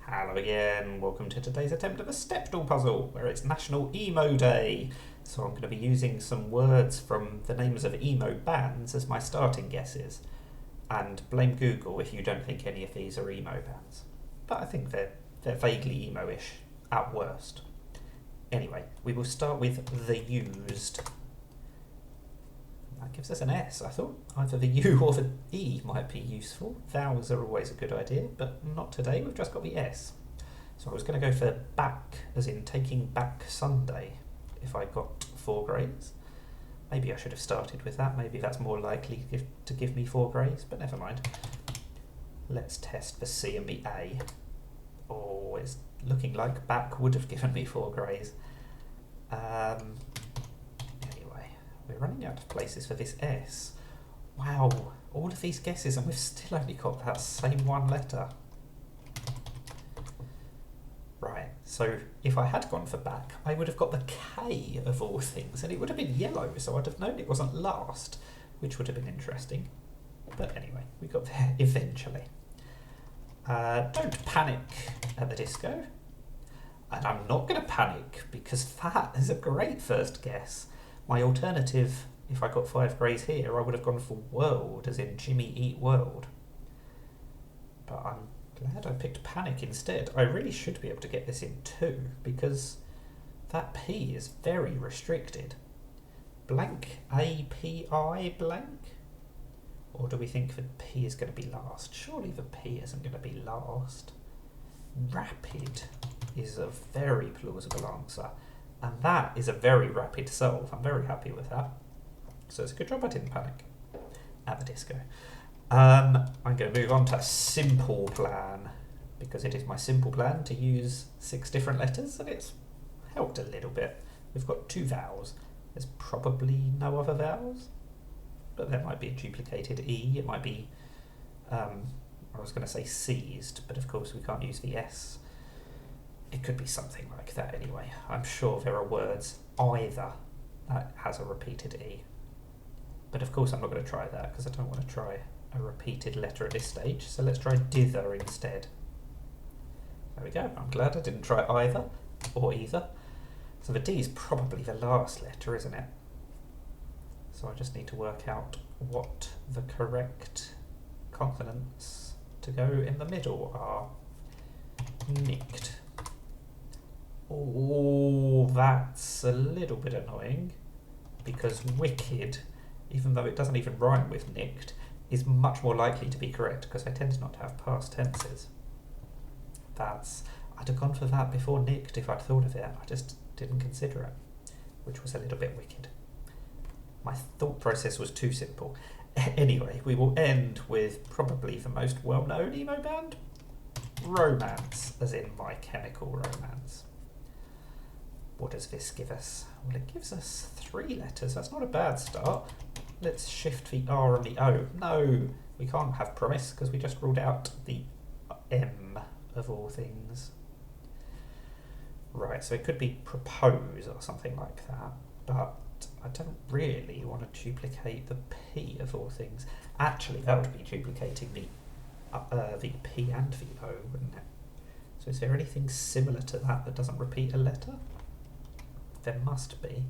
Hello again, welcome to today's attempt at a Stepdle puzzle, where it's National EMO Day. So I'm going to be using some words from the names of emo bands as my starting guesses. And blame Google if you don't think any of these are emo bands. But I think they're vaguely emo-ish, at worst. Anyway, we will start with the used. That gives us an S. I thought either the U or the E might be useful. Vowels are always a good idea, but not today. We've just got the S. So I was going to go for back, as in taking back Sunday, if I got 4 grays. Maybe I should have started with that. Maybe that's more likely to give me 4 grays, but never mind. Let's test the C and the A. Oh, it's looking like back would have given me 4 grays. We're running out of places for this S. Wow, all of these guesses and we've still only got that same one letter. Right, so if I had gone for back, I would have got the K of all things, and it would have been yellow, so I'd have known it wasn't last, which would have been interesting. But anyway, we got there eventually. Don't panic at the disco. And I'm not going to panic, because that is a great first guess. My alternative, if I got 5 grays here, I would have gone for world, as in Jimmy Eat World. But I'm glad I picked panic instead. I really should be able to get this in 2, because that P is very restricted. Blank, A-P-I blank? Or do we think the P is going to be last? Surely the P isn't going to be last. Rapid is a very plausible answer. And that is a very rapid solve. I'm very happy with that. So it's a good job I didn't panic at the disco. I'm going to move on to simple plan, because it is my simple plan to use 6 different letters, and it's helped a little bit. We've got 2 vowels. There's probably no other vowels, but there might be a duplicated E. It might be, I was going to say seized, but of course we can't use the S. It could be something like that anyway. I'm sure there are words either that has a repeated E. But of course I'm not going to try that, because I don't want to try a repeated letter at this stage. So let's try dither instead. There we go. I'm glad I didn't try either or either. So the D is probably the last letter, isn't it? So I just need to work out what the correct consonants to go in the middle are. Nicked. Oh, that's a little bit annoying, because wicked, even though it doesn't even rhyme with nicked, is much more likely to be correct, because I tend not to have past tenses. I'd have gone for that before nicked if I'd thought of it. I just didn't consider it, which was a little bit wicked. My thought process was too simple. Anyway, we will end with probably the most well-known emo band, Romance, as in My Chemical Romance. What does this give us? Well, it gives us 3 letters. That's not a bad start. Let's shift the R and the O. No, we can't have promise, because we just ruled out the M of all things. Right, so it could be propose or something like that, but I don't really want to duplicate the P of all things. Actually, that would be duplicating the P and the O, wouldn't it? So is there anything similar to that doesn't repeat a letter? There must be.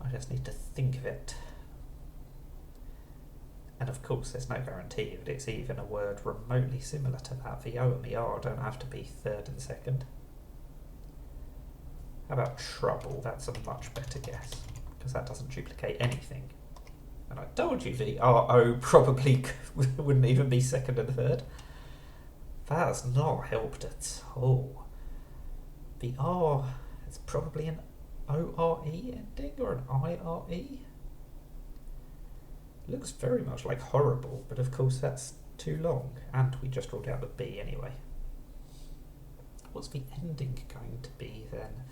I just need to think of it. And of course there's no guarantee that it's even a word remotely similar to that. The O and the R don't have to be 3rd and 2nd. How about trouble? That's a much better guess, because that doesn't duplicate anything. And I told you the R-O probably wouldn't even be 2nd and 3rd. That has not helped at all. The R, it's probably an O-R-E ending or an I-R-E. Looks very much like horrible, but of course that's too long, and we just ruled out the B anyway. What's the ending going to be then?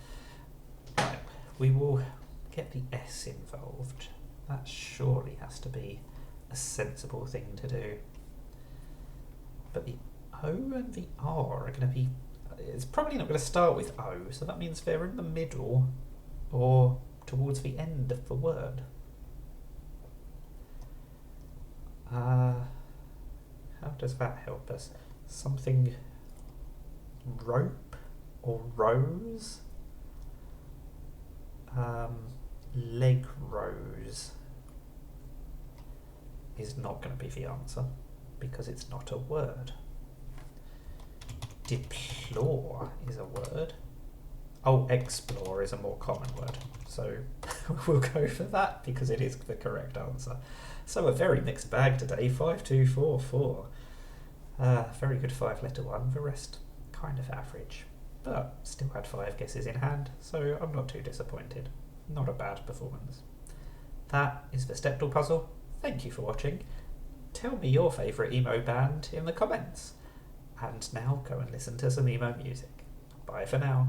Right, we will get the S involved. That surely has to be a sensible thing to do. But the O and the R are going to be... It's probably not going to start with O, so that means they're in the middle or towards the end of the word. How does that help us? Something rope or rose. Leg rose is not going to be the answer because it's not a word. Deplore is a word. Oh, explore is a more common word. So we'll go for that because it is the correct answer. So a very mixed bag today, 5, 2, 4, 4. Very good 5-letter one, the rest kind of average. But still had 5 guesses in hand, so I'm not too disappointed. Not a bad performance. That is the Stepdle puzzle. Thank you for watching. Tell me your favourite emo band in the comments. And now go and listen to some emo music. Bye for now.